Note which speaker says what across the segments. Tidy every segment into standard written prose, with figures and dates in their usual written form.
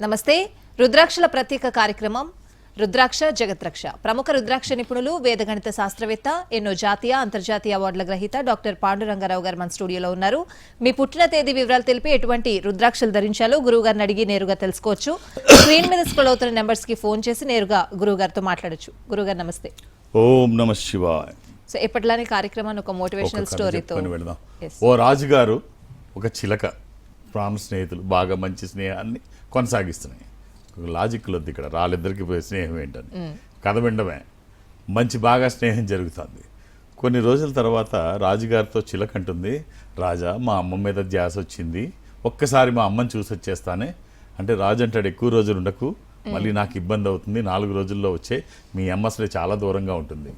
Speaker 1: నమస్తే. రుద్రాక్షల ప్రత్యేక కార్యక్రమం రుద్రాక్ష జగత్రక్ష. ప్రముఖ రుద్రాక్ష నిపుణులు, వేదగణిత శాస్త్రవేత్త, ఎన్నో జాతీయ అంతర్జాతీయ అవార్డుల గ్రహీత డాక్టర్ పాండురంగారావు గారు మన స్టూడియోలో ఉన్నారు. మీ పుట్టిన తేదీ వివరాలు తెలిపి ఎటువంటి రుద్రాక్షలు ధరించాలో గురువు గారిని అడిగి నేరుగా తెలుసుకోవచ్చు. స్క్రీన్ మీద స్క్రోల్ అవుతున్న నెంబర్స్ కి ఫోన్ చేసి నేరుగా గురువు గారితో మాట్లాడొచ్చు. గురువు గారు నమస్తే.
Speaker 2: ఓం నమ శివాయ.
Speaker 1: సో ఎప్పటిలానే కార్యక్రమాన్ని ఒక మోటివేషనల్ స్టోరీతో
Speaker 2: వెళదాం. ఓ రాజుగారు ఒక చిలక ప్రాణ స్నేహితులు బాగా మంచి స్నేహాన్ని కొనసాగిస్తున్నాయి. లాజిక్లో ఇక్కడ వాళ్ళిద్దరికి స్నేహం ఏంటని కథ వినడమే మంచి బాగా స్నేహం జరుగుతుంది. కొన్ని రోజుల తర్వాత రాజుగారితో చిలక అంటుంది, రాజా మా అమ్మ మీద ధ్యాస వచ్చింది, ఒక్కసారి మా అమ్మని చూసి వచ్చేస్తానే. అంటే రాజు అంటాడు, ఎక్కువ రోజులు ఉండకు, మళ్ళీ నాకు ఇబ్బంది అవుతుంది, 4 రోజుల్లో వచ్చే, మీ అమ్మ అసలే చాలా దూరంగా ఉంటుంది.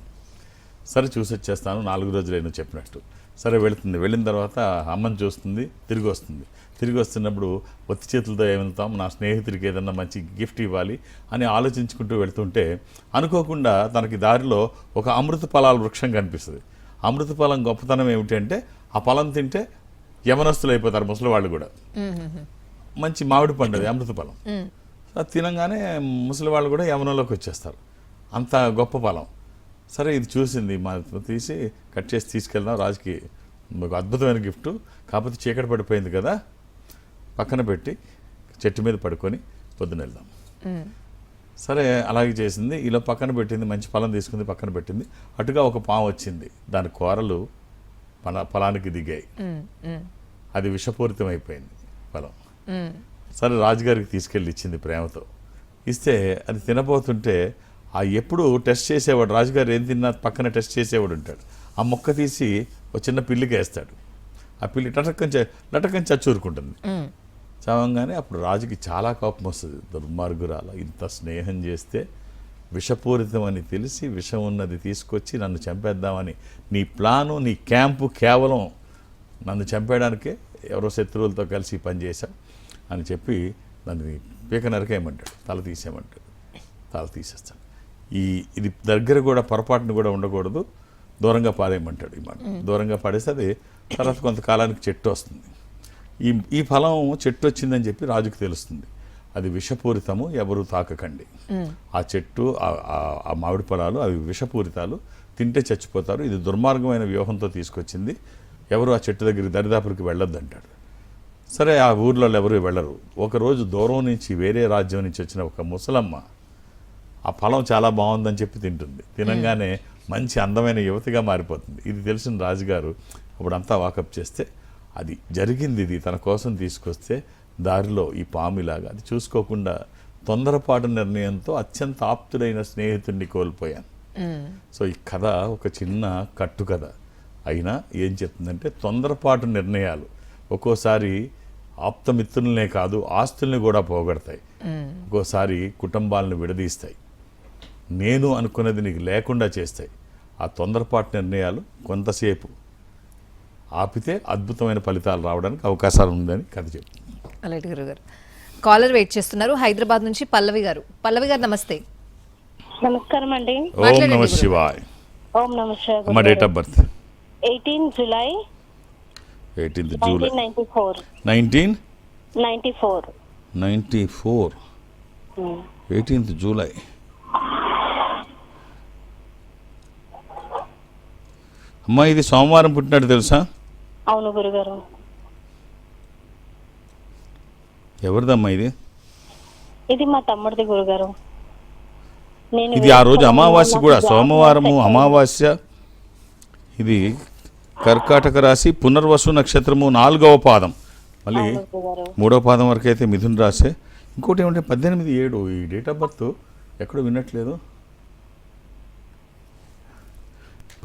Speaker 2: సరే చూసి వచ్చేస్తాను, 4 రోజులైనా చెప్పినట్టు. సరే వెళుతుంది. వెళ్ళిన తర్వాత అమ్మని చూస్తుంది, తిరిగి వస్తుంది. తిరిగి వస్తున్నప్పుడు ఒత్తి చేతులతో ఏమవుతాం, నా స్నేహితుడికి ఏదన్నా మంచి గిఫ్ట్ ఇవ్వాలి అని ఆలోచించుకుంటూ వెళ్తుంటే అనుకోకుండా తనకి దారిలో ఒక అమృత ఫలాల వృక్షం కనిపిస్తుంది. అమృత ఫలం గొప్పతనం ఏమిటంటే ఆ ఫలం తింటే యవనస్తులు అయిపోతారు, ముసలి వాళ్ళు కూడా. మంచి మామిడి పండు అది అమృత ఫలం. తినంగానే ముసలి వాళ్ళు కూడా యవనంలోకి వచ్చేస్తారు, అంత గొప్ప ఫలం. సరే ఇది చూసింది, మా తీసి కట్ చేసి తీసుకెళ్దాం, రాజుకి ఒక అద్భుతమైన గిఫ్ట్, కాకపోతే చీకటి పడిపోయింది కదా, పక్కన పెట్టి చెట్టు మీద పడుకొని పొద్దున వెళ్దాం. సరే అలాగే చేసింది. ఇలా పక్కన పెట్టింది, మంచి ఫలం తీసుకుంది, పక్కన పెట్టింది. అటుగా ఒక పాము వచ్చింది, దాని కూరలు ఫలానికి దిగాయి, అది విషపూరితం అయిపోయింది ఫలం. సరే రాజుగారికి తీసుకెళ్ళి ఇచ్చింది ప్రేమతో. ఇస్తే అది తినబోతుంటే ఆ ఎప్పుడు టెస్ట్ చేసేవాడు, రాజుగారు ఏం తిన్నా పక్కన టెస్ట్ చేసేవాడు ఉంటాడు. ఆ మొక్క తీసి ఒక చిన్న పిల్లికి వేస్తాడు. ఆ పిల్లి లటకం చచ్చూరుకుంటుంది. చావంగానే అప్పుడు రాజుకి చాలా కోపం వస్తుంది. దుర్మార్గురాల, ఇంత స్నేహం చేస్తే విషపూరితం అని తెలిసి విషం ఉన్నది తీసుకొచ్చి నన్ను చంపేద్దామని నీ ప్లాను, నీ క్యాంపు కేవలం నన్ను చంపేయడానికే, ఎవరో శత్రువులతో కలిసి పనిచేశాం అని చెప్పి నన్ను పీక నరకేయమంటాడు, తల తీసేయమంటాడు. తల తీసేస్తాడు. ఇది దగ్గర కూడా పొరపాటును కూడా ఉండకూడదు, దూరంగా పారేయమంటాడు. ఈ మాట దూరంగా పాడేస్తే అది తర్వాత కొంతకాలానికి చెట్టు వస్తుంది. ఈ ఫలం చెట్టు వచ్చిందని చెప్పి రాజుకు తెలుస్తుంది. అది విషపూరితము, ఎవరు తాకకండి. ఆ చెట్టు, ఆ మామిడి ఫలాలు అవి విషపూరితాలు, తింటే చచ్చిపోతారు, ఇది దుర్మార్గమైన వ్యూహంతో తీసుకొచ్చింది, ఎవరు ఆ చెట్టు దగ్గరికి దరిదాపురికి వెళ్ళొద్దు అంటాడు. సరే ఆ ఊర్లో ఎవరు వెళ్ళరు. ఒకరోజు దూరం నుంచి వేరే రాజ్యం నుంచి వచ్చిన ఒక ముసలమ్మ ఆ ఫలం చాలా బాగుందని చెప్పి తింటుంది. తినంగానే మంచి అందమైన యువతిగా మారిపోతుంది. ఇది తెలిసిన రాజుగారు అప్పుడంతా వాకప్ చేస్తే అది జరిగింది, ఇది తన కోసం తీసుకొస్తే దారిలో ఈ పామిలాగా అది చూసుకోకుండా తొందరపాటు నిర్ణయంతో అత్యంత ఆప్తుడైన స్నేహితుడిని కోల్పోయాను. సో ఈ కథ ఒక చిన్న కట్టు కథ అయినా ఏం చెప్తుందంటే, తొందరపాటు నిర్ణయాలు ఒక్కోసారి ఆప్తమిత్రులనే కాదు ఆస్తుల్ని కూడా పోగొడతాయి, ఒక్కోసారి కుటుంబాలను విడదీస్తాయి, నేను అనుకున్నది నీకు లేకుండా చేస్తాయి. ఆ తొందరపాటు నిర్ణయాలు కొంతసేపు ఆపితే అద్భుతమైన ఫలితాలు రావడానికి అవకాశాలు ఉందని కథ చెప్తుంది.
Speaker 1: అలాంటి గురుగారు కాలర్ వెయిట్ చేస్తున్నారు, హైదరాబాద్ నుంచి పల్లవి గారు. పల్లవి గారు నమస్తే.
Speaker 3: నమస్కారం అండి.
Speaker 2: ఓం నమ శివాయ్.
Speaker 3: ఓం నమ శివాయ్.
Speaker 2: మా date of birth
Speaker 3: 18 July
Speaker 2: 18th July
Speaker 3: 1994.
Speaker 2: 1994 18th July. అమ్మా ఇది సోమవారం పుట్టినట్టు తెలుసా?
Speaker 3: అవును గురుగారు.
Speaker 2: ఎవరిదమ్మా ఇది?
Speaker 3: ఇది మా తమ్ముడిది గురుగారు.
Speaker 2: ఇది ఆ రోజు అమావాస్య కూడా, సోమవారము అమావాస్య. ఇది కర్కాటక రాశి, పునర్వసు నక్షత్రము, 4వ పాదం, మళ్ళీ 3వ పాదం వరకు అయితే మిథున రాశి. ఇంకోటి ఏమంటే 18/7 ఈ డేట్ ఆఫ్ బర్త్ ఎక్కడో వినట్లేదు.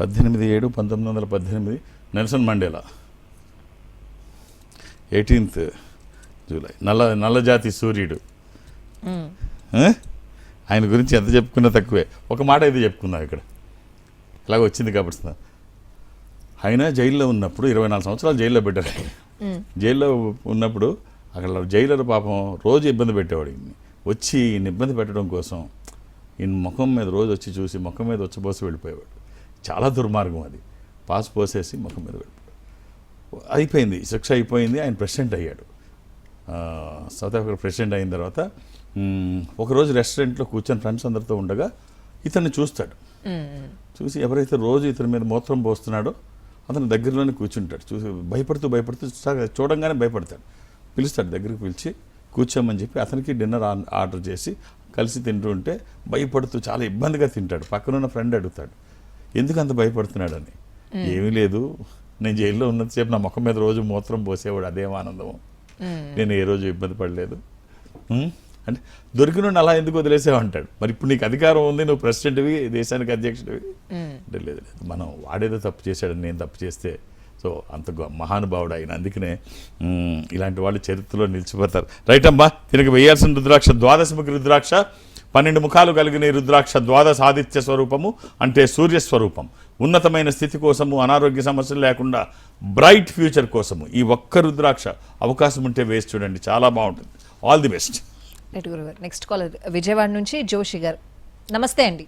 Speaker 2: 18/7/1918 నెల్సన్ మండేలా. 18th July. నల్లజాతి సూర్యుడు. ఆయన గురించి ఎంత చెప్పుకున్నా తక్కువే. ఒక మాట అయితే చెప్పుకుందాం ఇక్కడ, ఇలాగ వచ్చింది కాబట్టి. ఆయన జైల్లో ఉన్నప్పుడు 24 సంవత్సరాలు జైల్లో పెట్టారు. జైల్లో ఉన్నప్పుడు అక్కడ జైలర్ పాపం రోజు ఇబ్బంది పెట్టేవాడు. వచ్చి ఈయన ఇబ్బంది పెట్టడం కోసం ఈయన ముఖం మీద రోజు వచ్చి చూసి ముఖం మీద వచ్చి వెళ్ళిపోయేవాడు. చాలా దుర్మార్గం అది. పాస్ పోసేసి ముఖం మీద వెళ్ళిపోయాడు. అయిపోయింది, శిక్ష అయిపోయింది, ఆయన ప్రెసిడెంట్ అయ్యాడు. సౌత్ ఆఫ్రికా ప్రెసిడెంట్ అయిన తర్వాత ఒకరోజు రెస్టారెంట్లో కూర్చొని ఫ్రెండ్స్ అందరితో ఉండగా ఇతన్ని చూస్తాడు. చూసి ఎవరైతే రోజు ఇతని మీద మూత్రం పోస్తున్నాడో అతను దగ్గరలోనే కూర్చుంటాడు. చూసి భయపడుతూ చూడంగానే భయపడతాడు. పిలుస్తాడు, దగ్గరికి పిలిచి కూర్చోమని చెప్పి అతనికి డిన్నర్ ఆర్డర్ చేసి కలిసి తింటూ ఉంటే భయపడుతూ చాలా ఇబ్బందిగా తింటాడు. పక్కనున్న ఫ్రెండ్ అడుగుతాడు, ఎందుకు అంత భయపడుతున్నాడని. ఏమీ లేదు, నేను జైల్లో ఉన్నంతసేపు నా ముఖం మీద రోజు మూత్రం పోసేవాడు, అదేం ఆనందము, నేను ఏ రోజు ఇబ్బంది పడలేదు అంటే దొరికిన అలా ఎందుకు వదిలేసావు అంటాడు. మరి ఇప్పుడు నీకు అధికారం ఉంది, నువ్వు ప్రెసిడెంట్వి, దేశానికి అధ్యక్షుడివి అంటే లేదు మనం వాడేదో తప్పు చేశాడని నేను తప్పు చేస్తే సో అంత మహానుభావుడు ఆయన. అందుకనే ఇలాంటి వాళ్ళు చరిత్రలో నిలిచిపోతారు. రైట్ అమ్మా, దీనికి వేయాల్సిన రుద్రాక్ష ద్వాదశముఖి రుద్రాక్ష, 12 ముఖాలు కలిగిన ఈ రుద్రాక్ష ద్వాదశ ఆదిత్య స్వరూపము అంటే సూర్యస్వరూపం. ఉన్నతమైన స్థితి కోసము, అనారోగ్య సమస్యలు లేకుండా బ్రైట్ ఫ్యూచర్ కోసము ఈ ఒక్క రుద్రాక్ష అవకాశం ఉంటే వేసి చూడండి, చాలా బాగుంటుంది. All the best.
Speaker 1: రైట్ గురుగారు. నెక్స్ట్ కాలర్ విజయవాడ నుంచి జోషి గారు. నమస్తే అండి.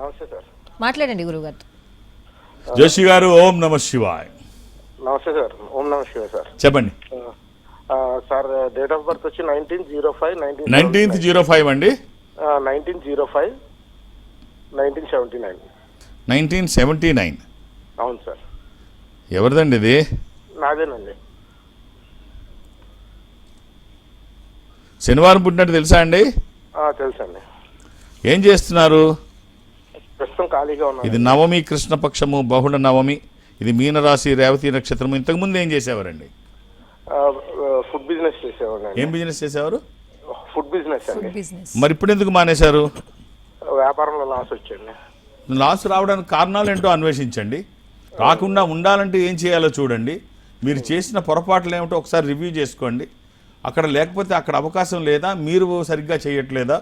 Speaker 4: నమస్తే సార్.
Speaker 1: మాట్లాడండి గురుగారు.
Speaker 2: జోషి గారు, ఓం నమ శివాయ్.
Speaker 4: నమస్తే సార్. ఓం నమ శివ సార్.
Speaker 2: చెప్పండి.
Speaker 4: సార్ డేట్ ఆఫ్ బర్త్ వచ్చి 1905
Speaker 2: 1905 అండి.
Speaker 4: 1905 1979.
Speaker 2: 1979.
Speaker 4: అవును సార్.
Speaker 2: ఎవరిదండి ఇది?
Speaker 4: నాదేనండి.
Speaker 2: శనివారం పుట్టినట్టు తెలుసా అండి?
Speaker 4: తెలుసండి.
Speaker 2: ఏం చేస్తున్నారు?
Speaker 4: ప్రస్తుతం ఖాళీగా ఉన్నాను.
Speaker 2: ఇది నవమి, కృష్ణపక్షము, బహుళ నవమి. ఇది మీనరాశి, రేవతి నక్షత్రము. ఇంతకుముందు ఏం చేసేవారండి?
Speaker 4: ఫుడ్ బిజినెస్ చేసేవాడిని.
Speaker 2: ఏం బిజినెస్ చేసేవారు?
Speaker 4: ఫుడ్ బిజినెస్ అండి.
Speaker 1: బిజినెస్.
Speaker 2: మరి ఇప్పుడు ఎందుకు మానేశారు?
Speaker 4: వ్యాపారంలో లాస్ వచ్చండి.
Speaker 2: లాస్ రావడానికి కారణాలు ఏంటో అన్వేషించండి. రాకుండా ఉండాలంటే ఏం చేయాలో చూడండి. మీరు చేసిన పొరపాట్లు ఏమిటో ఒకసారి రివ్యూ చేసుకోండి. అక్కడ లేకపోతే అక్కడ అవకాశం లేదా, మీరు సరిగ్గా చేయట్లేదా,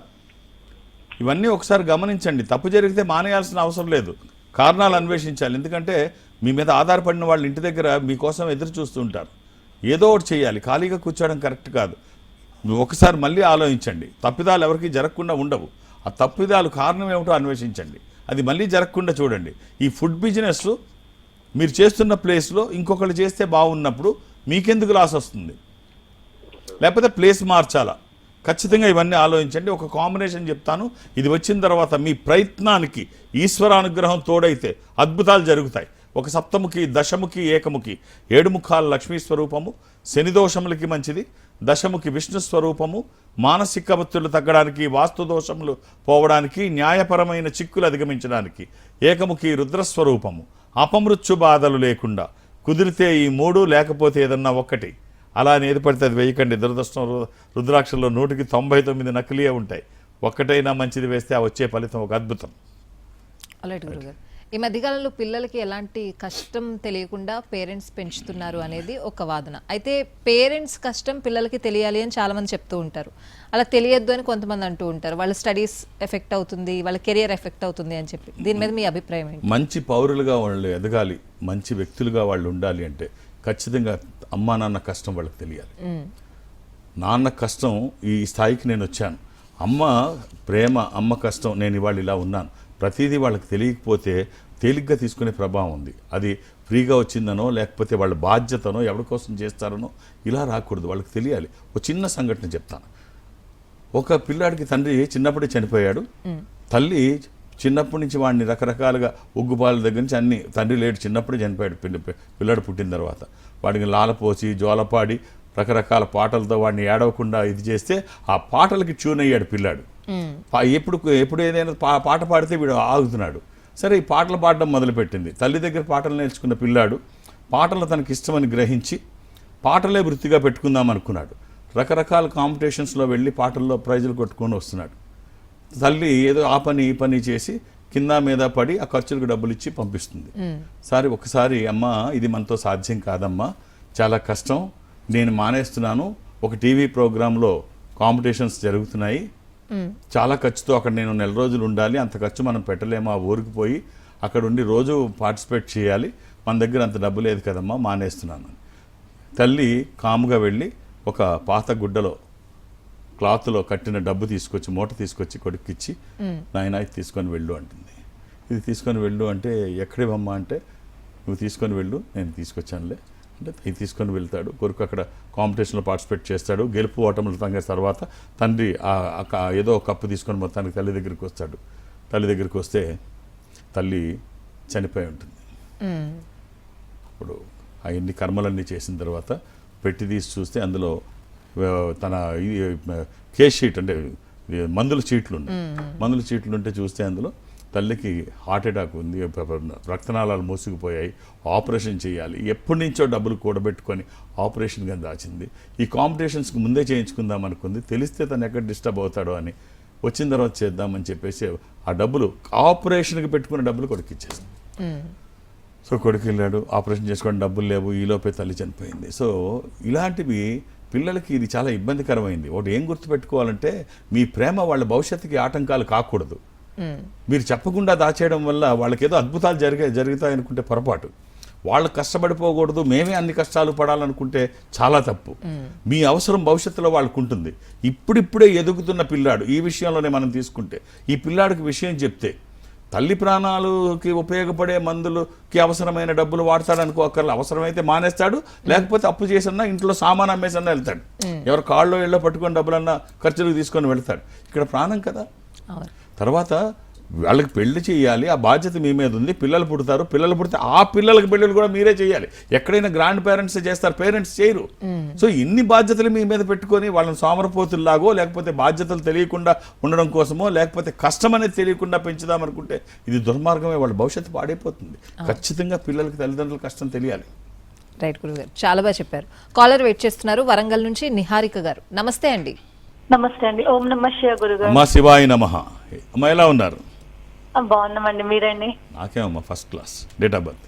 Speaker 2: ఇవన్నీ ఒకసారి గమనించండి. తప్పు జరిగితే మానేయాల్సిన అవసరం లేదు, కారణాలు అన్వేషించాలి. ఎందుకంటే మీ మీద ఆధారపడిన వాళ్ళు ఇంటి దగ్గర మీకోసం ఎదురు చూస్తూ ఉంటారు. ఏదో ఒకటి చేయాలి, ఖాళీగా కూర్చోవడం కరెక్ట్ కాదు. ఒకసారి మళ్ళీ ఆలోచించండి. తప్పిదాలు ఎవరికి జరగకుండా ఉండవు. ఆ తప్పిదాలు కారణం ఏమిటో అన్వేషించండి, అది మళ్ళీ జరగకుండా చూడండి. ఈ ఫుడ్ బిజినెస్ మీరు చేస్తున్న ప్లేస్లో ఇంకొకళ్ళు చేస్తే బాగున్నప్పుడు మీకెందుకు లాస్ వస్తుంది, లేకపోతే ప్లేస్ మార్చాలా, ఖచ్చితంగా ఇవన్నీ ఆలోచించండి. ఒక కాంబినేషన్ చెప్తాను, ఇది వచ్చిన తర్వాత మీ ప్రయత్నానికి ఈశ్వరానుగ్రహం తోడైతే అద్భుతాలు జరుగుతాయి. ఒక సప్తముఖి, దశముఖి, ఏకముఖి, 7 ముఖాల లక్ష్మీ స్వరూపము, శని దోషములకి మంచిది. దశముఖి విష్ణు స్వరూపము, మానసిక ఒత్తిళ్లు తగ్గడానికి, వాస్తు దోషములు పోవడానికి, న్యాయపరమైన చిక్కులు అధిగమించడానికి. ఏకముఖి రుద్రస్వరూపము, అపమృత్యు బాధలు లేకుండా. కుదిరితే ఈ 3, లేకపోతే ఏదన్నా ఒక్కటి. అలా ఏది పడితే అది వేయకండి. దురదృష్టం రుద్రాక్షల్లో 100కి 99 నకిలీయే ఉంటాయి. ఒక్కటైనా మంచిది వేస్తే ఆ వచ్చే ఫలితం ఒక అద్భుతం.
Speaker 1: అలాంటి గురుగారు, ఈ మధ్యకాలంలో పిల్లలకి ఎలాంటి కష్టం తెలియకుండా పేరెంట్స్ పెంచుతున్నారు అనేది ఒక వాదన. అయితే పేరెంట్స్ కష్టం పిల్లలకి తెలియాలి అని చాలా మంది చెప్తూ ఉంటారు. అలా తెలియద్దు అని కొంతమంది అంటూ ఉంటారు. వాళ్ళ స్టడీస్ ఎఫెక్ట్ అవుతుంది, వాళ్ళ కెరియర్ ఎఫెక్ట్ అవుతుంది అని చెప్పి. దీని మీద మీ అభిప్రాయం ఏంటి?
Speaker 2: మంచి పౌరులుగా వాళ్ళు ఎదగాలి, మంచి వ్యక్తులుగా వాళ్ళు ఉండాలి అంటే ఖచ్చితంగా అమ్మా నాన్న కష్టం వాళ్ళకి తెలియాలి. నాన్న కష్టం ఈ స్థాయికి నేను వచ్చాను, అమ్మ ప్రేమ, అమ్మ కష్టం, నేను ఇవాళ ఇలా ఉన్నాను, ప్రతిదీ వాళ్ళకి తెలియకపోతే తేలిగ్గా తీసుకునే ప్రభావం ఉంది. అది ఫ్రీగా వచ్చిందనో లేకపోతే వాళ్ళ బాధ్యతనో ఎవరి కోసం చేస్తారనో ఇలా రాకూడదు, వాళ్ళకి తెలియాలి. ఒక చిన్న సంఘటన చెప్తాను. ఒక పిల్లాడికి తండ్రి చిన్నప్పుడే చనిపోయాడు. తల్లి చిన్నప్పటి నుంచి వాడిని రకరకాలుగా ఉగ్గుపాల దగ్గర నుంచి అన్ని, తండ్రి లేడు, చిన్నప్పుడే చనిపోయాడు పిల్లాడు పుట్టిన తర్వాత. వాడికి లాలపోసి జోలపాడి రకరకాల పాటలతో వాడిని ఏడవకుండా ఇది చేస్తే ఆ పాటలకి ట్యూన్ అయ్యాడు పిల్లాడు. ఎప్పుడు ఏదైనా పాట పాడితే వీడు ఆగుతున్నాడు. సరే, ఈ పాటలు పాడడం మొదలుపెట్టింది. తల్లి దగ్గర పాటలు నేర్చుకున్న పిల్లాడు పాటలు తనకి ఇష్టమని గ్రహించి పాటలే వృత్తిగా పెట్టుకుందాం అనుకున్నాడు. రకరకాల కాంపిటీషన్స్లో వెళ్ళి పాటల్లో ప్రైజులు కొట్టుకొని వస్తున్నాడు. తల్లి ఏదో ఆ పని ఈ పని చేసి కింద మీద పడి ఆ ఖర్చులకు డబ్బులు ఇచ్చి పంపిస్తుంది. సరే, ఒకసారి అమ్మ ఇది మనతో సాధ్యం కాదమ్మా, చాలా కష్టం, నేను మానేస్తున్నాను. ఒక టీవీ ప్రోగ్రాంలో కాంపిటీషన్స్ జరుగుతున్నాయి, చాలా ఖర్చుతో అక్కడ నేను 1 నెల రోజులు ఉండాలి, అంత ఖర్చు మనం పెట్టలేము, ఆ ఊరికి పోయి అక్కడ ఉండి రోజు పార్టిసిపేట్ చేయాలి, మన దగ్గర అంత డబ్బు లేదు కదమ్మా, మానేస్తున్నాను. తల్లి కాముగా వెళ్ళి ఒక పాత గుడ్డలో క్లాత్లో కట్టిన డబ్బు తీసుకొచ్చి, మూట తీసుకొచ్చి కొడుక్కిచ్చి, నాయన ఇది తీసుకొని వెళ్ళు అంటుంది. ఇది తీసుకొని వెళ్ళు అంటే ఎక్కడివమ్మా అంటే, నువ్వు తీసుకొని వెళ్ళు, నేను తీసుకొచ్చానులే, అంటే ఇది తీసుకొని వెళ్తాడు. కొడుకు అక్కడ కాంపిటీషన్లో పార్టిసిపేట్ చేస్తాడు. గెలుపు ఓటములు తంగిన తర్వాత తండ్రి ఏదో ఒక కప్పు తీసుకొని మొత్తానికి తల్లి దగ్గరికి వస్తాడు. తల్లి దగ్గరికి వస్తే తల్లి చనిపోయి ఉంటుంది. ఇప్పుడు అవన్నీ కర్మలన్నీ చేసిన తర్వాత పెట్టి తీసి చూస్తే అందులో తన కేస్ షీట్ అంటే మందుల చీట్లు ఉన్నాయి. మందుల చీట్లు ఉంటే చూస్తే అందులో తల్లికి హార్ట్ అటాక్ ఉంది, రక్తనాళాలు మూసుకుపోయాయి, ఆపరేషన్ చేయాలి, ఎప్పటి నుంచో డబ్బులు కూడబెట్టుకొని ఆపరేషన్గా దాచింది. ఈ కాంపిటీషన్స్కి ముందే చేయించుకుందాం అనుకుంది. తెలిస్తే తను ఎక్కడ డిస్టర్బ్ అవుతాడో అని వచ్చిన తర్వాత చేద్దామని చెప్పేసి ఆ డబ్బులు ఆపరేషన్కి పెట్టుకున్న డబ్బులు కొడుకు ఇచ్చేసింది. సో కొడుకు వెళ్ళాడు, ఆపరేషన్ చేసుకోవడం డబ్బులు లేవు, ఈలోపే తల్లి చనిపోయింది. సో ఇలాంటివి పిల్లలకి ఇది చాలా ఇబ్బందికరమైంది. ఒకటి ఏం గుర్తుపెట్టుకోవాలంటే మీ ప్రేమ వాళ్ళ భవిష్యత్తుకి ఆటంకాలు కాకూడదు. మీరు చెప్పకుండా దాచేయడం వల్ల వాళ్ళకి ఏదో అద్భుతాలు జరుగుతాయనుకుంటే పొరపాటు. వాళ్ళు కష్టపడిపోకూడదు, మేమే అన్ని కష్టాలు పడాలనుకుంటే చాలా తప్పు. మీ అవసరం భవిష్యత్తులో వాళ్ళకు ఉంటుంది. ఇప్పుడిప్పుడే ఎదుగుతున్న పిల్లాడు ఈ విషయంలోనే మనం తీసుకుంటే ఈ పిల్లాడికి విషయం చెప్తే తల్లి ప్రాణాలకి ఉపయోగపడే మందులకి అవసరమైన డబ్బులు వాడతాడనుకో, అక్కర్లు అవసరమైతే మానేస్తాడు, లేకపోతే అప్పు చేసన్నా ఇంట్లో సామాన్ అమ్మేసన్నా వెళ్తాడు. ఎవరు కాళ్ళలో ఇళ్ళో పట్టుకొని డబ్బులన్నా ఖర్చులకు తీసుకొని వెళ్తాడు. ఇక్కడ ప్రాణం కదా. తర్వాత వాళ్ళకి పెళ్లి చేయాలి, ఆ బాధ్యత మీ మీద ఉంది. పిల్లలు పుడతారు, పిల్లలు పుడితే ఆ పిల్లలకి పెళ్ళిళ్ళు కూడా మీరే చేయాలి. ఎక్కడైనా గ్రాండ్ పేరెంట్స్ చేస్తారు, పేరెంట్స్ చేయరు. సో ఇన్ని బాధ్యతలు మీ మీద పెట్టుకొని వాళ్ళని సోమరపోతుల్లాగో, లేకపోతే బాధ్యతలు తెలియకుండా ఉండడం కోసమో, లేకపోతే కష్టం అనేది తెలియకుండా పెంచుదామనుకుంటే ఇది దుర్మార్గమే. వాళ్ళ భవిష్యత్తు పాడైపోతుంది. ఖచ్చితంగా పిల్లలకి తల్లిదండ్రుల కష్టం తెలియాలి.
Speaker 1: రైట్ గురుగారు, చాలా బాగా చెప్పారు. కాలర్ వెయిట్ చేస్తున్నారు వరంగల్ నుంచి నిహారిక గారు. నమస్తే అండి.
Speaker 3: నమస్తే అండి. ఓం నమ శివ గురుగారు.
Speaker 2: అమ్మా శివాయ నమః. అమ్మ ఎలా ఉన్నారు?
Speaker 3: బాగున్నామండి, మీరండి?
Speaker 2: నాకేమమ్మా first class. Date of birth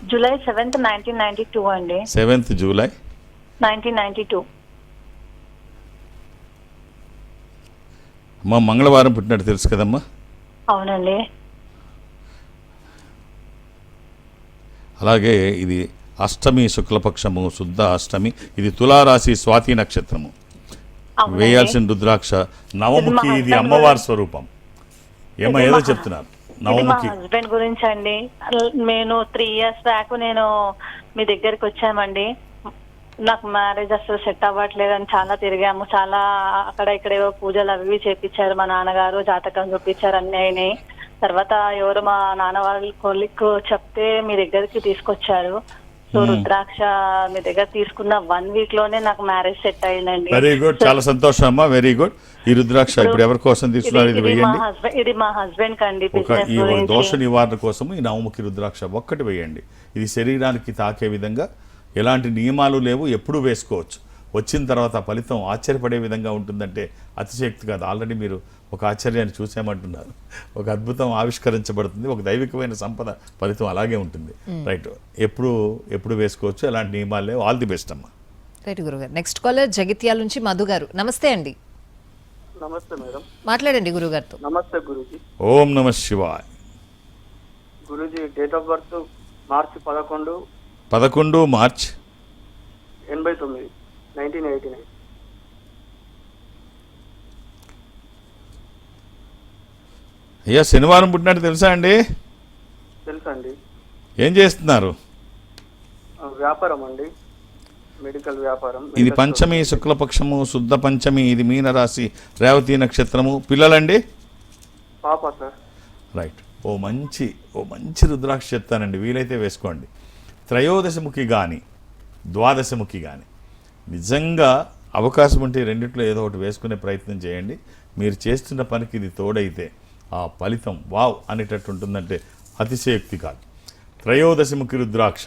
Speaker 3: July 7th, 1992 అండి.
Speaker 2: 7th July
Speaker 3: 1992.
Speaker 2: అమ్మా మంగళవారం పుట్టినట్టు తెలుసు కదమ్మా?
Speaker 3: అవునండి.
Speaker 2: అలాగే ఇది అష్టమి, శుక్లపక్షము, శుద్ధ అష్టమి. ఇది తులారాశి, స్వాతి నక్షత్రము. వేయాల్సిన రుద్రాక్ష నవముఖి. ఇది అమ్మవారి స్వరూపం. ఏమో ఏదో చెప్తున్నారు నవముఖి.
Speaker 3: మా హస్బెండ్ గురించి అండి. నేను 3 years బ్యాక్ నేను మీ దగ్గరికి వచ్చామండి. నాకు మ్యారేజ్ అసలు సెట్ అవ్వట్లేదు అని చాలా తిరిగాము. చాలా అక్కడ ఇక్కడ ఏవో పూజలు అవి చేపించారు. మా నాన్నగారు జాతకం చూపించారు, అన్నీ అయినాయి. తర్వాత ఎవరు మా నాన్న వాళ్ళ కొలిక్ చెప్తే మీ దగ్గరికి తీసుకొచ్చారు. సో రుద్రాక్ష మీ దగ్గర తీసుకున్న 1 week లోనే నాకు మ్యారేజ్ సెట్ అయిందండి.
Speaker 2: వెరీ గుడ్, చాలా సంతోషం అమ్మా. Very good. ఈ రుద్రాక్ష ఇప్పుడు ఎవరి కోసం తీసుకున్నారు? ఇది వేయండి.
Speaker 3: ఇది మా హస్బెండ్ కండి.
Speaker 2: ఈ దోష నివారణ కోసం ఈ నవముఖి రుద్రాక్ష ఒక్కటి వేయండి. ఇది శరీరానికి తాకే విధంగా ఎలాంటి నియమాలు లేవు, ఎప్పుడూ వేసుకోవచ్చు. వచ్చిన తర్వాత ఫలితం ఆశ్చర్యపడే విధంగా ఉంటుందంటే అతిశక్తి కాదు. ఆల్రెడీ మీరు ఒక ఆశ్చర్యాన్ని చూసామంటున్నారు. ఒక అద్భుతం ఆవిష్కరించబడుతుంది. ఒక దైవికమైన సంపద ఫలితం అలాగే ఉంటుంది. రైట్. ఎప్పుడు వేసుకోవచ్చు, ఎలాంటి నియమాలు లేవు. ఆల్ ది బెస్ట్ అమ్మా.
Speaker 1: రైట్ గురుగారు. నెక్స్ట్ కాలర్ జగిత్యాల నుంచి మధు గారు. నమస్తే అండి.
Speaker 4: నమస్తే మేడం.
Speaker 1: మాట్లాడండి గురుగారితో.
Speaker 4: నమస్తే గురూజీ.
Speaker 2: ఓం నమ Shivay.
Speaker 4: Guruji date of birth March 11,
Speaker 2: 11 March
Speaker 4: 89, 1989.
Speaker 2: అయ్యా శనివారం పుట్టినట్టు తెలుసా అండి?
Speaker 4: తెలుసండి.
Speaker 2: ఏం చేస్తున్నారు?
Speaker 4: వ్యాపారం అండి, మెడికల్ వ్యాపారం.
Speaker 2: ఇది పంచమి, శుక్లపక్షము, శుద్ధ పంచమి. ఇది మీనరాశి, రేవతి నక్షత్రము. పిల్లలండి?
Speaker 4: పాప సార్.
Speaker 2: రైట్. ఓ మంచి రుద్రాక్ష చెప్తానండి, వీలైతే వేసుకోండి. త్రయోదశముఖి కానీ ద్వాదశముఖి కానీ నిజంగా అవకాశం ఉంటే రెండిట్లో ఏదో ఒకటి వేసుకునే ప్రయత్నం చేయండి. మీరు చేస్తున్న పనికి ఇది తోడైతే ఆ ఫలితం వావ్ అనేటట్టు ఉంటుందంటే అతిశయోక్తి కాదు. త్రయోదశముఖి రుద్రాక్ష,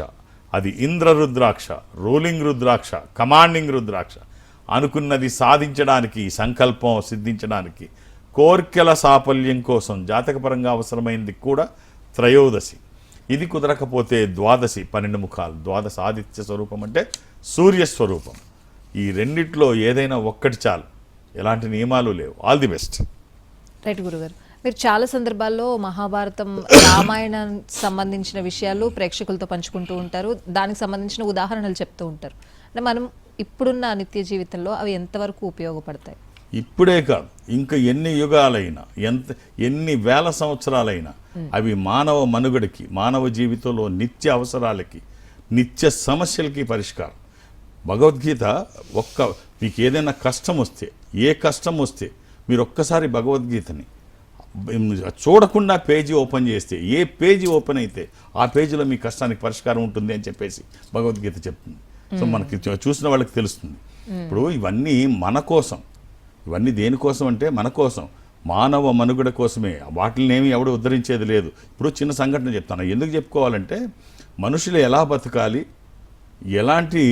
Speaker 2: అది ఇంద్ర రుద్రాక్ష, రూలింగ్ రుద్రాక్ష, కమాండింగ్ రుద్రాక్ష. అనుకున్నది సాధించడానికి, సంకల్పం సిద్ధించడానికి, కోర్కెల సాఫల్యం కోసం జాతకపరంగా అవసరమైనది కూడా త్రయోదశి. ఇది కుదరకపోతే ద్వాదశి, 12 ముఖాలు. ద్వాదశ ఆదిత్య స్వరూపం అంటే సూర్యస్వరూపం. ఈ రెండిట్లో ఏదైనా ఒక్కటి చాలు, ఎలాంటి నియమాలు లేవు. All the best.
Speaker 1: రైట్ గురుగారు. మీరు చాలా సందర్భాల్లో మహాభారతం, రామాయణం సంబంధించిన విషయాలు ప్రేక్షకులతో పంచుకుంటూ ఉంటారు. దానికి సంబంధించిన ఉదాహరణలు చెప్తూ ఉంటారు. అంటే మనం ఇప్పుడున్న నిత్య జీవితంలో అవి ఎంతవరకు ఉపయోగపడతాయి?
Speaker 2: ఇప్పుడే కాదు, ఇంకా ఎన్ని యుగాలైనా, ఎన్ని వేల సంవత్సరాలైనా అవి మానవ మనుగడకి, మానవ జీవితంలో నిత్య అవసరాలకి నిత్య సమస్యలకి పరిష్కారం. భగవద్గీత మీకు ఏదైనా కష్టం వస్తే, ఏ కష్టం వస్తే మీరు ఒక్కసారి భగవద్గీతని చూడకుండా పేజీ ఓపెన్ చేస్తే, ఏ పేజీ ఓపెన్ అయితే ఆ పేజీలో మీ కష్టానికి పరిష్కారం ఉంటుంది అని చెప్పేసి భగవద్గీత చెప్తుంది. సో మనకి చూసిన వాళ్ళకి తెలుస్తుంది. ఇప్పుడు ఇవన్నీ మన కోసం, ఇవన్నీ దేనికోసం అంటే మన కోసం, మానవ మనుగడ కోసమే. వాటిని ఎవడు ఉద్ధరించేది లేదు. ఇప్పుడు చిన్న సంఘటన చెప్తాను. ఎందుకు చెప్పుకోవాలంటే మనుషులు ఎలా బతకాలి, ఎలాంటి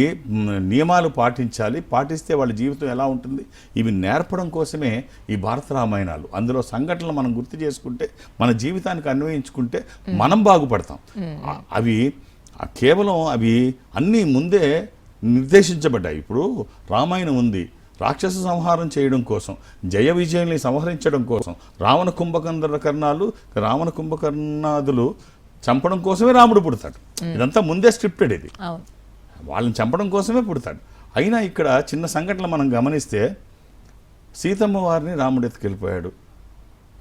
Speaker 2: నియమాలు పాటిస్తే వాళ్ళ జీవితం ఎలా ఉంటుంది, ఇవి నేర్పడం కోసమే ఈ భారత రామాయణాలు. అందులో సంఘటనలు మనం గుర్తు చేసుకుంటే, మన జీవితానికి అన్వయించుకుంటే మనం బాగుపడతాం. అవి కేవలం అవి అన్నీ ముందే నిర్దేశించబడ్డాయి. ఇప్పుడు రామాయణం ఉంది రాక్షస సంహారం చేయడం కోసం, జయ విజయుల్ని సంహరించడం కోసం, రావణ కుంభకర్ణాదులు చంపడం కోసమే రాముడు పుడతాడు. ఇదంతా ముందే స్క్రిప్టెడ్. ఇది వాళ్ళని చంపడం కోసమే పుడతాడు. అయినా ఇక్కడ చిన్న సంఘటనలు మనం గమనిస్తే, సీతమ్మ వారిని రాముడు ఎత్తుకెళ్ళిపోయాడు,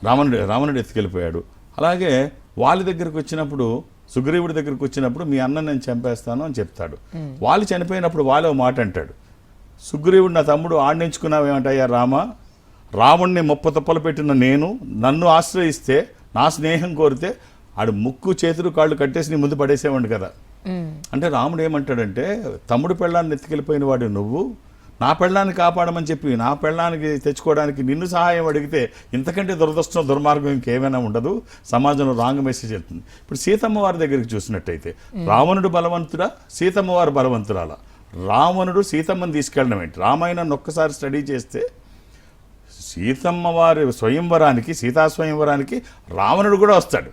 Speaker 2: రావణుడు ఎత్తుకెళ్ళిపోయాడు. అలాగే వాళ్ళ దగ్గరకు వచ్చినప్పుడు, సుగ్రీవుడి దగ్గరకు వచ్చినప్పుడు మీ అన్న నేను చంపేస్తాను అని చెప్తాడు. వాళ్ళు చనిపోయినప్పుడు వాళ్ళే మాట అంటాడు, సుగ్రీవుడు నా తమ్ముడు ఆడించుకున్నావేమంటాయా రామ, రావణ్ణి ముప్పతప్పలు పెట్టిన నేను, నన్ను ఆశ్రయిస్తే, నా స్నేహం కోరితే ఆడు ముక్కు చేతులు కాళ్ళు కట్టేసి నీ ముందు పడేసేవాడు కదా. అంటే రాముడు ఏమంటాడంటే, తమ్ముడు పెళ్ళాన్ని ఎత్తుకెళ్ళిపోయిన వాడు నువ్వు, నా పెళ్ళాన్ని కాపాడమని చెప్పి నా పెళ్ళానికి తెచ్చుకోవడానికి నిన్ను సహాయం అడిగితే ఇంతకంటే దురదృష్టం దుర్మార్గం ఇంకేమైనా ఉండదు. సమాజంలో రాంగ్ మెసేజ్ వెళ్తుంది. ఇప్పుడు సీతమ్మ వారి దగ్గరికి చూసినట్టయితే, రావణుడు బలవంతుడా, సీతమ్మ వారు బలవంతురాలా? రావణుడు సీతమ్మని తీసుకెళ్ళడం ఏంటి? రామాయణాన్ని ఒక్కసారి స్టడీ చేస్తే సీతమ్మ వారి స్వయంవరానికి, సీతా స్వయంవరానికి రావణుడు కూడా వస్తాడు.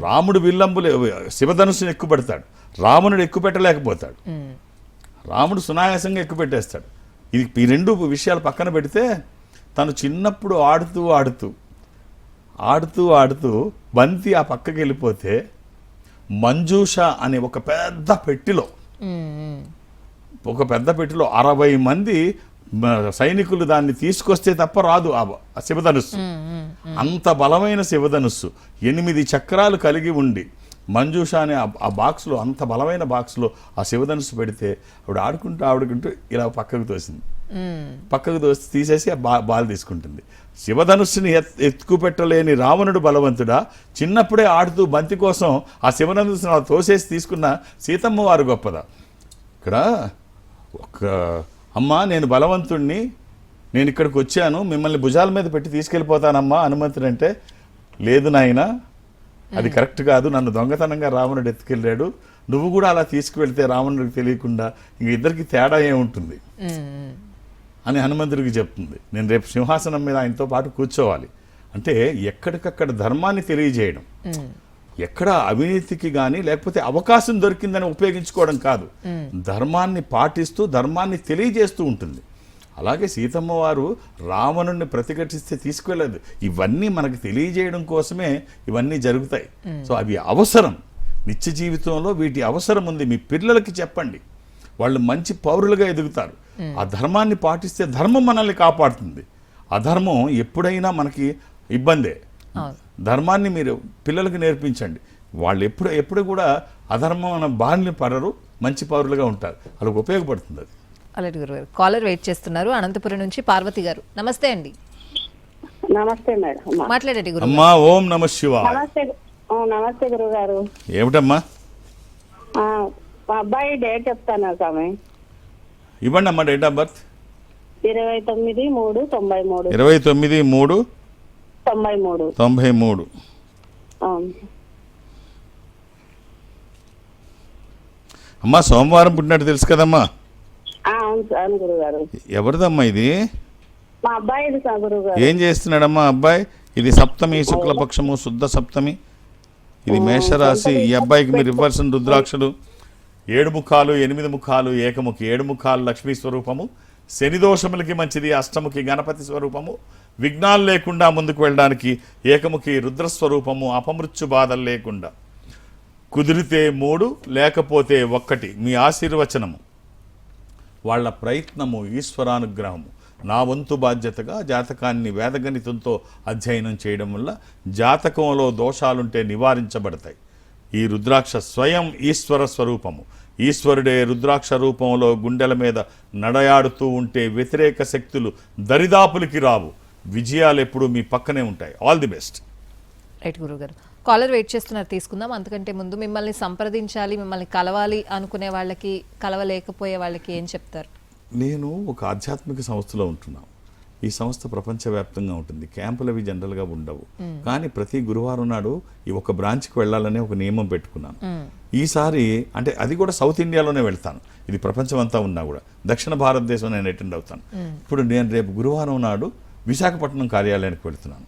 Speaker 2: రాముడు విల్లంబులు శివధనుస్సుని ఎక్కుపెడతాడు, రావణుడు ఎక్కుపెట్టలేకపోతాడు. రాముడు సునాయాసంగా ఎక్కుపెట్టేస్తాడు. ఈ రెండు విషయాలు పక్కన పెడితే, తను చిన్నప్పుడు ఆడుతూ బంతి ఆ పక్కకి వెళ్ళిపోతే మంజూష అనే ఒక పెద్ద పెట్టిలో 60 మంది సైనికులు దాన్ని తీసుకొస్తే తప్ప రాదు ఆ శివధనుస్సు. అంత బలమైన శివధనుస్సు 8 చక్రాలు కలిగి ఉండి, మంజూష అనే ఆ బాక్స్లో, అంత బలమైన బాక్స్లో ఆ శివధనుస్సు పెడితే ఆడుకుంటూ ఇలా పక్కకు తోసింది. పక్కకు తోసి తీసేసి ఆ బాల్ తీసుకుంటుంది. శివధనుస్సుని ఎత్తుకుపెట్టలేని రావణుడు బలవంతుడా, చిన్నప్పుడే ఆడుతూ బంతి కోసం ఆ శివధనుస్సును తోసేసి తీసుకున్న సీతమ్మ వారు గొప్పదా? ఇక్కడ అమ్మా నేను బలవంతుణ్ణి, నేను ఇక్కడికి వచ్చాను, మిమ్మల్ని భుజాల మీద పెట్టి తీసుకెళ్ళిపోతానమ్మా అనుమతి అంటే, లేదు నాయన అది కరెక్ట్ కాదు, నన్ను దొంగతనంగా రావణుడు ఎత్తుకెళ్ళాడు, నువ్వు కూడా అలా తీసుకువెళ్తే రావణుడికి తెలియకుండా ఇంక ఇద్దరికి తేడా ఏముంటుంది అని హనుమంతుడికి చెప్తుంది. నేను రేపు సింహాసనం మీద ఆయనతో పాటు కూర్చోవాలి అంటే ఎక్కడికక్కడ ధర్మాన్ని తెలియజేయడం, ఎక్కడ అవినీతికి కానీ లేకపోతే అవకాశం దొరికిందని ఉపయోగించుకోవడం కాదు, ధర్మాన్ని పాటిస్తూ ధర్మాన్ని తెలియజేస్తూ ఉంటుంది. అలాగే సీతమ్మ వారు రావణుడిని ప్రతిఘటిస్తే తీసుకెళ్ళదు. ఇవన్నీ మనకు తెలియజేయడం కోసమే ఇవన్నీ జరుగుతాయి. సో అవి అవసరం, నిత్య జీవితంలో వీటి అవసరం ఉంది. మీ పిల్లలకి చెప్పండి, వాళ్ళు మంచి పౌరులుగా ఎదుగుతారు. ఆ ధర్మాన్ని పాటిస్తే ధర్మం మనల్ని కాపాడుతుంది. అధర్మం ఎప్పుడైనా మనకి ఇబ్బందే. ధర్మాన్ని మీరు పిల్లలకు నేర్పించండి, వాళ్ళు ఎప్పుడు కూడా అధర్మం అన్న బారిన పడరు, మంచి పౌరులుగా ఉంటారు. వాళ్ళకి ఉపయోగపడుతుంది అది.
Speaker 1: అలాంటి గురుగారు కాలర్ వెయిట్ చేస్తున్నారు అనంతపురం నుంచి. పార్వతి గారు నమస్తే అండి.
Speaker 5: నమస్తే మేడం.
Speaker 1: మాట్లాడండి గురు.
Speaker 2: అమ్మా ఓం నమ శివాయ.
Speaker 5: నమస్తే గురువు గారు.
Speaker 2: ఏమిటమ్మా?
Speaker 5: మా అబ్బాయి డేట్ చెప్తాను స్వామి.
Speaker 2: ఇవ్వండి అమ్మా డేట్ ఆఫ్ బర్త్.
Speaker 5: 29/3/93.
Speaker 2: 29/3/93. అమ్మా సోమవారం పుట్టినట్టు తెలుసు కదమ్మా?
Speaker 5: అవును గురుగారు.
Speaker 2: ఎవరిదమ్మా ఇది?
Speaker 5: మా అబ్బాయి గురుగారు.
Speaker 2: ఏం చేస్తున్నాడమ్మా అబ్బాయి? ఇది సప్తమి, శుక్లపక్షము, శుద్ధ సప్తమి. ఇది మేషరాశి. ఈ అబ్బాయికి మీరు ఇవ్వాల్సిన రుద్రాక్షలు 7 ముఖాలు, 8 ముఖాలు, ఏకముఖి. 7 ముఖాలు లక్ష్మీ స్వరూపము, శని దోషములకి మంచిది. అష్టముఖి గణపతి స్వరూపము, విఘ్నాలు లేకుండా ముందుకు వెళ్ళడానికి ఏకముఖి రుద్రస్వరూపము, అపమృత్యు బాధలు లేకుండా. కుదిరితే 3 లేకపోతే 1 మీ ఆశీర్వచనము, వాళ్ళ ప్రయత్నము, ఈశ్వరానుగ్రహము. నా వంతు బాధ్యతగా జాతకాన్ని వేదగణితంతో అధ్యయనం చేయడం వల్ల జాతకంలో దోషాలుంటే నివారించబడతాయి. ఈ రుద్రాక్ష స్వయం ఈశ్వర స్వరూపము. ఈశ్వరుడే రుద్రాక్ష రూపంలో గుండెల మీద నడయాడుతూ ఉంటే వ్యతిరేక శక్తులు దరిదాపులకి రావు. విజయాలు ఎప్పుడూ మీ పక్కనే ఉంటాయి. All the best.
Speaker 1: రైట్ గురుగారు. కాలర్ వెయిట్ చేస్తున్నారు, తీసుకుందాం. అంతకంటే ముందు మిమ్మల్ని సంప్రదించాలి, మిమ్మల్ని కలవాలి అనుకునే వాళ్ళకి, కలవలేకపోయే వాళ్ళకి ఏం చెప్తారు?
Speaker 2: నేను ఒక ఆధ్యాత్మిక సంస్థలో ఉంటున్నాను. ఈ సంస్థ ప్రపంచవ్యాప్తంగా ఉంటుంది. క్యాంపులు అవి జనరల్గా ఉండవు. కానీ ప్రతి గురువారం నాడు ఈ ఒక బ్రాంచ్కి వెళ్ళాలనే ఒక నియమం పెట్టుకున్నాను. ఈసారి అంటే అది కూడా సౌత్ ఇండియాలోనే వెళ్తాను. ఇది ప్రపంచం అంతా ఉన్నా కూడా దక్షిణ భారతదేశం నేను అటెండ్ అవుతాను. ఇప్పుడు నేను రేపు గురువారం నాడు విశాఖపట్నం కార్యాలయానికి వెళుతున్నాను.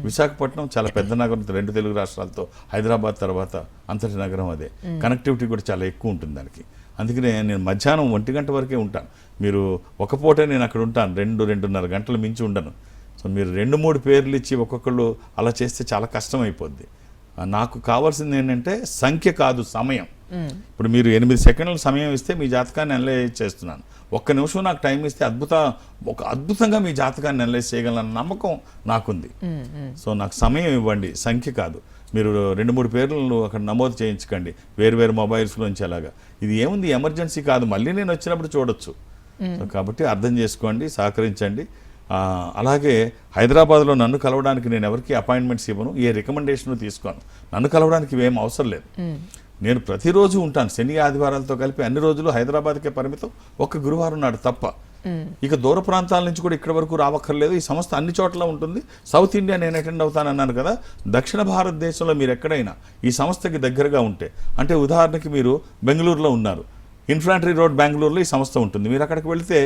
Speaker 2: విశాఖపట్నం చాలా పెద్ద నగరం, 2 తెలుగు రాష్ట్రాలతో, హైదరాబాద్ తర్వాత అంతటి నగరం అదే. కనెక్టివిటీ కూడా చాలా ఎక్కువ ఉంటుంది దానికి. అందుకనే నేను మధ్యాహ్నం 1 గంట వరకే ఉంటాను. మీరు ఒక పూటే నేను అక్కడ ఉంటాను, 2-2.5 గంటలు మించి ఉండను. సో మీరు 2-3 పేర్లు ఇచ్చి ఒక్కొక్కళ్ళు అలా చేస్తే చాలా కష్టం అయిపోద్ది. నాకు కావాల్సింది ఏంటంటే సంఖ్య కాదు, సమయం. ఇప్పుడు మీరు 8 సెకండ్ల సమయం ఇస్తే మీ జాతకాన్ని అనలైజ్ చేస్తున్నాను. 1 నిమిషం నాకు టైం ఇస్తే అద్భుతంగా మీ జాతకాన్ని అనలైజ్ చేయగలన నమ్మకం నాకుంది. సో నాకు సమయం ఇవ్వండి, సంఖ్య కాదు. మీరు 2-3 పేర్లను అక్కడ నమోదు చేయించకండి వేరు మొబైల్స్లోంచి. అలాగా ఇది ఏముంది, ఎమర్జెన్సీ కాదు, మళ్ళీ నేను వచ్చినప్పుడు చూడొచ్చు. సో కాబట్టి అర్థం చేసుకోండి, సహకరించండి. అలాగే హైదరాబాద్లో నన్ను కలవడానికి నేను ఎవరికి అపాయింట్మెంట్స్ ఇవ్వను, ఏ రికమెండేషన్ తీసుకోను. నన్ను కలవడానికి ఇవేం అవసరం లేదు. నేను ప్రతిరోజు ఉంటాను. శని ఆదివారాలతో కలిపి అన్ని రోజులు హైదరాబాద్కే పరిమితం, ఒక్క గురువారం నాడు తప్ప. ఇక దూర ప్రాంతాల నుంచి కూడా ఇక్కడ వరకు రావక్కర్లేదు. ఈ సంస్థ అన్ని చోట్ల ఉంటుంది. సౌత్ ఇండియా నేను అటెండ్ అవుతానన్నాను కదా. దక్షిణ భారతదేశంలో మీరు ఎక్కడైనా ఈ సంస్థకి దగ్గరగా ఉంటే, అంటే ఉదాహరణకి మీరు బెంగళూరులో ఉన్నారు, ఇన్ఫాంట్రీ రోడ్ బెంగళూరులో ఈ సంస్థ ఉంటుంది. మీరు అక్కడికి వెళితే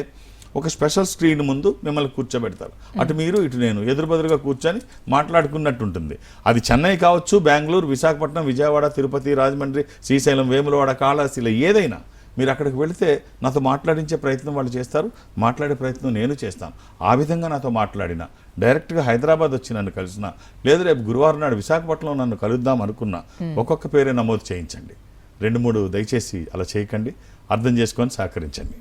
Speaker 2: ఒక స్పెషల్ స్క్రీన్ ముందు మిమ్మల్ని కూర్చోబెడతారు. అటు మీరు ఇటు నేను ఎదురుబెదురుగా కూర్చొని మాట్లాడుకున్నట్టు ఉంటుంది. అది చెన్నై కావచ్చు, బెంగళూరు, విశాఖపట్నం, విజయవాడ, తిరుపతి, రాజమండ్రి, శ్రీశైలం, వేములవాడ, కాళహస్తిలో ఏదైనా మీరు అక్కడికి వెళితే నాతో మాట్లాడించే ప్రయత్నం వాళ్ళు చేస్తారు, మాట్లాడే ప్రయత్నం నేను చేస్తాను. ఆ విధంగా నాతో మాట్లాడినా, డైరెక్ట్గా హైదరాబాద్ వచ్చి నన్ను కలిసినా, లేదా రేపు గురువారం నాడు విశాఖపట్నంలో నన్ను కలుద్దాం అనుకున్నా, ఒక్కొక్క పేరే నమోదు చేయించండి. 2-3 దయచేసి అలా చేయకండి. అర్థం చేసుకొని సహకరించండి.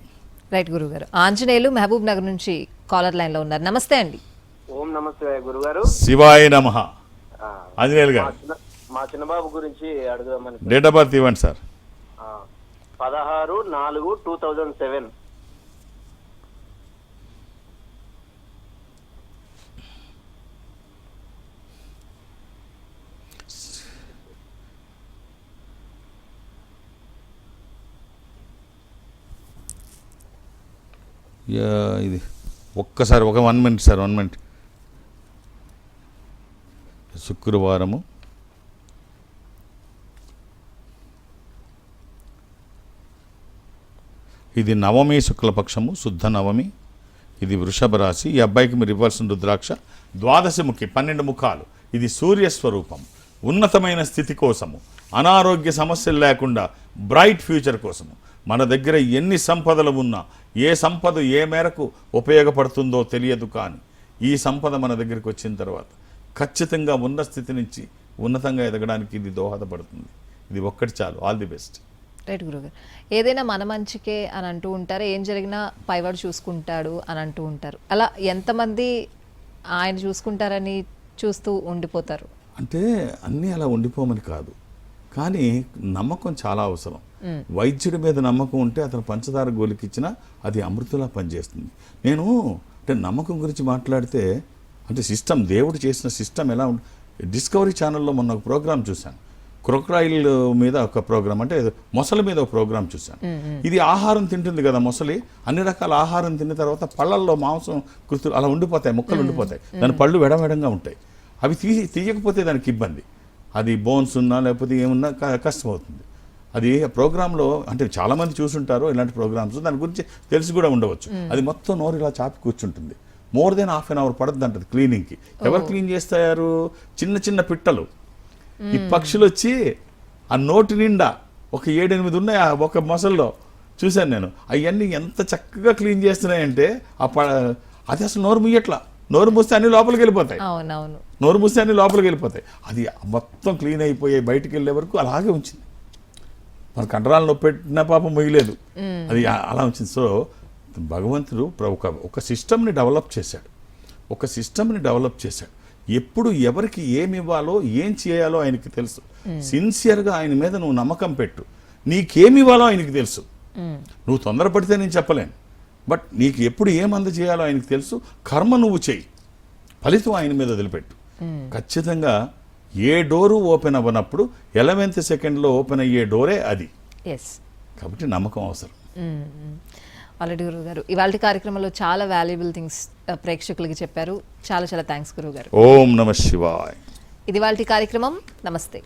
Speaker 1: రైట్ గురుగారు. ఆంజనేయులు మహబూబ్ నగర్ నుంచి కాలర్ లైన్ లో ఉన్నారు. నమస్తే అండి.
Speaker 4: ఓం నమస్తే గురుగారు.
Speaker 2: శివాయ నమః. ఆంజనేయులు గారు,
Speaker 4: మా చిన్నబాబు గురించి అడుగుదామని.
Speaker 2: డేట్ ఆఫ్ బర్త్ ఇవ్వండి సార్.
Speaker 4: 16/4/2007.
Speaker 2: ఇది ఒక్కసారి 1 మినిట్ సార్, 1 మినిట్. శుక్రవారము, ఇది నవమి శుక్లపక్షము, శుద్ధ నవమి. ఇది వృషభ రాశి. ఈ అబ్బాయికి మీరు ఇవ్వాల్సిన రుద్రాక్ష ద్వాదశముఖి, 12 ముఖాలు. ఇది సూర్యస్వరూపం. ఉన్నతమైన స్థితి కోసము, అనారోగ్య సమస్యలు లేకుండా బ్రైట్ ఫ్యూచర్ కోసము. మన దగ్గర ఎన్ని సంపదలు ఉన్నా ఏ సంపద ఏ మేరకు ఉపయోగపడుతుందో తెలియదు, కానీ ఈ సంపద మన దగ్గరికి వచ్చిన తర్వాత ఖచ్చితంగా ఉన్న స్థితి నుంచి ఉన్నతంగా ఎదగడానికి ఇది దోహదపడుతుంది. ఇది ఒక్కటి చాలు. All the best.
Speaker 1: రైట్ గురుగారు. ఏదైనా మన మంచికే అని అంటూ ఉంటారు, ఏం జరిగినా పైవాడు చూసుకుంటాడు అని అంటూ ఉంటారు. అలా ఎంతమంది ఆయన చూసుకుంటారని చూస్తూ ఉండిపోతారు?
Speaker 2: అంటే అన్నీ అలా ఉండిపోమని కాదు, కానీ నమ్మకం చాలా అవసరం. వైద్యుడి మీద నమ్మకం ఉంటే అతను పంచదార గోలికిచ్చినా అది అమృతంలా పనిచేస్తుంది. నేను అంటే నమ్మకం గురించి మాట్లాడితే, అంటే సిస్టమ్, దేవుడు చేసిన సిస్టమ్ ఎలా ఉంటుంది. డిస్కవరీ ఛానల్లో మొన్న ఒక ప్రోగ్రామ్ చూశాను. క్రొక్రైల్ మీద ఒక ప్రోగ్రామ్, అంటే మొసలి మీద ఒక ప్రోగ్రామ్ చూశాను. ఇది ఆహారం తింటుంది కదా మొసలి, అన్ని రకాల ఆహారం తిన్న తర్వాత పళ్ళల్లో మాంసం కుర్తులు అలా ఉండిపోతాయి, ముక్కలు ఉండిపోతాయి. దాని పళ్ళు వెడమెడంగా ఉంటాయి. అవి తీయకపోతే దానికి ఇబ్బంది. అది బోన్స్ ఉన్నా లేకపోతే ఏమున్నా కష్టమవుతుంది. అది ప్రోగ్రాంలో అంటే చాలామంది చూసుంటారు ఇలాంటి ప్రోగ్రామ్స్, దాని గురించి తెలిసి కూడా ఉండవచ్చు. అది మొత్తం నోరు ఇలా చాపి కూర్చుంటుంది. మోర్ దెన్ ½ అవర్ పడుతుంది అంటది క్లీనింగ్కి. ఎవరు క్లీన్ చేస్తారు? చిన్న చిన్న పిట్టలు. ఈ పక్షులు వచ్చి ఆ నోటి నిండా ఒక 7-8 ఉన్నాయి ఒక మొసల్లో చూశాను నేను. అవన్నీ ఎంత చక్కగా క్లీన్ చేస్తున్నాయంటే అది అసలు నోరు ముయ్యట్లా. నోరు మూస్తే అన్ని లోపలికి వెళ్ళిపోతాయి.
Speaker 1: అవునవును,
Speaker 2: నోరు మూస్తే అన్ని లోపలికి వెళ్ళిపోతాయి. అది మొత్తం క్లీన్ అయిపోయి బయటికి వెళ్ళే వరకు అలాగే ఉంచింది. మన కండరాలు నొప్పి పెట్టిన పాపం మొయ్యలేదు, అది అలా ఉంచింది. సో భగవంతుడు ఒక సిస్టమ్ని డెవలప్ చేశాడు. ఎప్పుడు ఎవరికి ఏమి ఇవ్వాలో ఏం చేయాలో ఆయనకి తెలుసు. సిన్సియర్గా ఆయన మీద నువ్వు నమ్మకం పెట్టు. నీకేమి ఇవ్వాలో ఆయనకి తెలుసు. నువ్వు తొందరపడితే నేను చెప్పలేను, బట్ నీకు ఎప్పుడు ఏం అందజేయాలో ఆయనకి తెలుసు. కర్మ నువ్వు చెయ్యి, ఫలితం ఆయన మీద వదిలిపెట్టు. ఖచ్చితంగా ఏ డోరు ఓపెన్ అవ్వనప్పుడు 11th సెకండ్లో ఓపెన్ అయ్యే డోరే అది.
Speaker 1: ఎస్,
Speaker 2: కాబట్టి నమ్మకం అవసరం.
Speaker 1: ఆల్రెడీ గురువు గారు ఇవాళ కార్యక్రమంలో చాలా వాల్యుబుల్ థింగ్స్ ప్రేక్షకులకి చెప్పారు. చాలా చాలా థ్యాంక్స్ గురువు గారు.
Speaker 2: ఓం నమ శివాయ్.
Speaker 1: ఇది వాళ్ళ కార్యక్రమం. నమస్తే.